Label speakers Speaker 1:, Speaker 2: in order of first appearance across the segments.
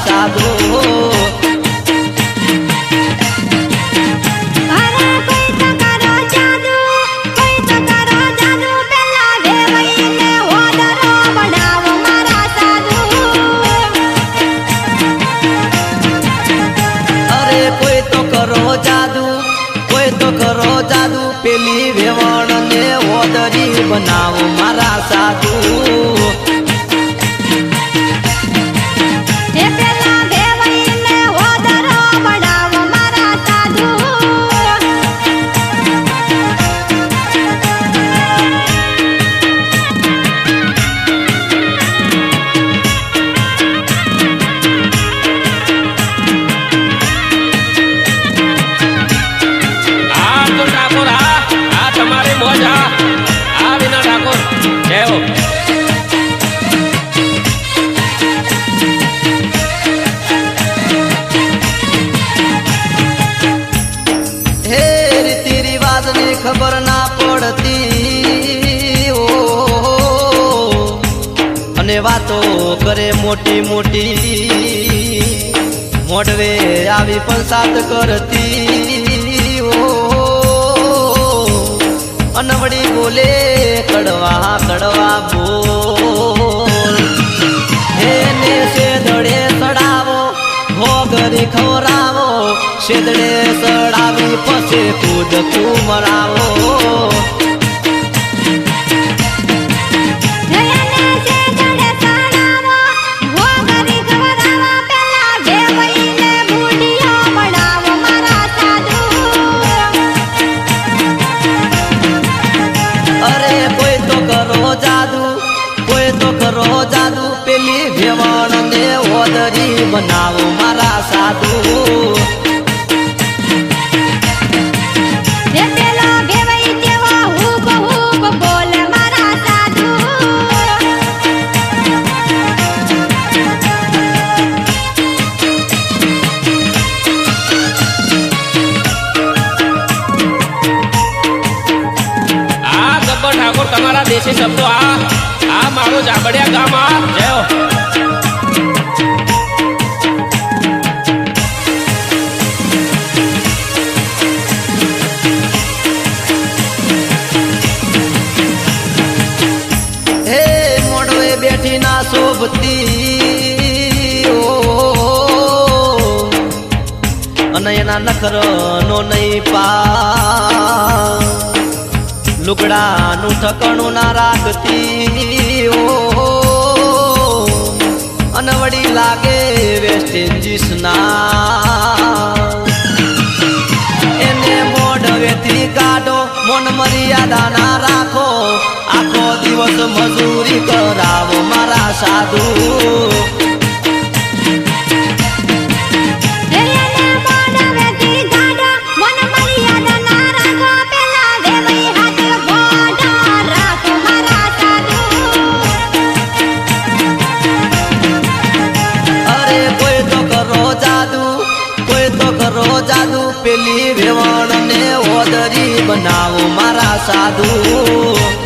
Speaker 1: સાધુ પેલી વેવણ ને ઓદરી બનાવો મારા સાધુ ખબર ના પડતી ઓ અને વાતો કરે મોટી મોટી મોઢવે આવી પણ સાથ કરતી ઓ અનવડી બોલે કડવા કડવા બોલ એને સેદડે સડાવો ભોગરી ખવરાવો સેદડે સડાવી પછી કૂદકું મરાવો અરે કોઈ તો કરો જાદુ કોઈ તો કરો જાદુ પેલી ભેવણ ને ઓદરી બનાવો મારા સાધુ
Speaker 2: તમારા દેશી શબ્દો આ મારો જાબડિયા ગામ આ જયો
Speaker 1: હે મોડવે બેઠી ના શોભતી ઓ અને એના નખર નો નહીં પા લુગડાનું ઠકણું ના રાખતી ઓ અનવડી લાગે વેસ્ટ ઇન્ડિઝ ના એને મોઢવેથી કાઢો મોન મર્યાદા ના રાખો આખો દિવસ મજૂરી કરાવો મારા સાધુ જાદુ પેલી વેવણ ને ઓદરી બનાવો મારા સાધુ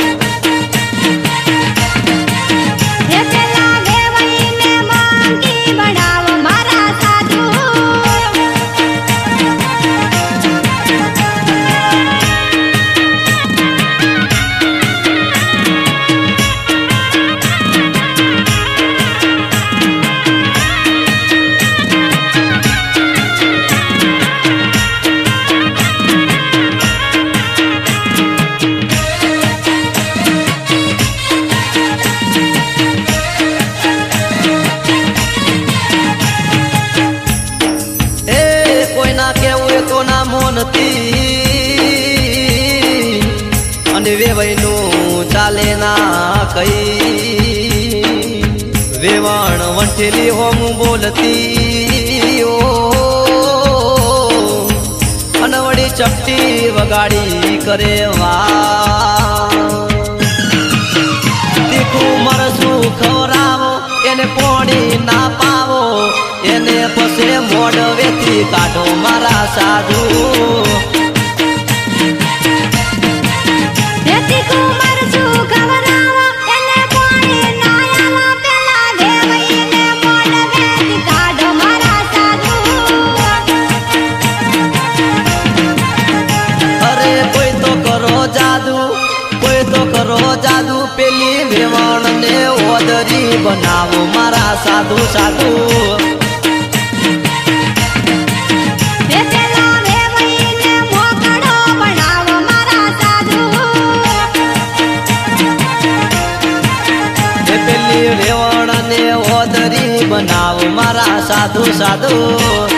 Speaker 1: અને વેવાઈનું ચાલે ના કઈ વેવાણ વંઠેલી હોમ બોલતી ઓ અનવડી ચપટી વગાડી કરે વા તીખું મરસું ખવરાવો એને પોણી ના પાવો એને પછી મોઢવેથી કાઢો મારા સાધુ
Speaker 3: કાઢો
Speaker 1: પેલી વેવણ ને ઓદરી બનાવો મારા સાધુ સાધુ
Speaker 3: હે પેલા વેવાઈને મોકળો બનાવો મારા સાધુ
Speaker 1: પેલી વેવણ ને ઓદરી બનાવો મારા સાધુ સાધુ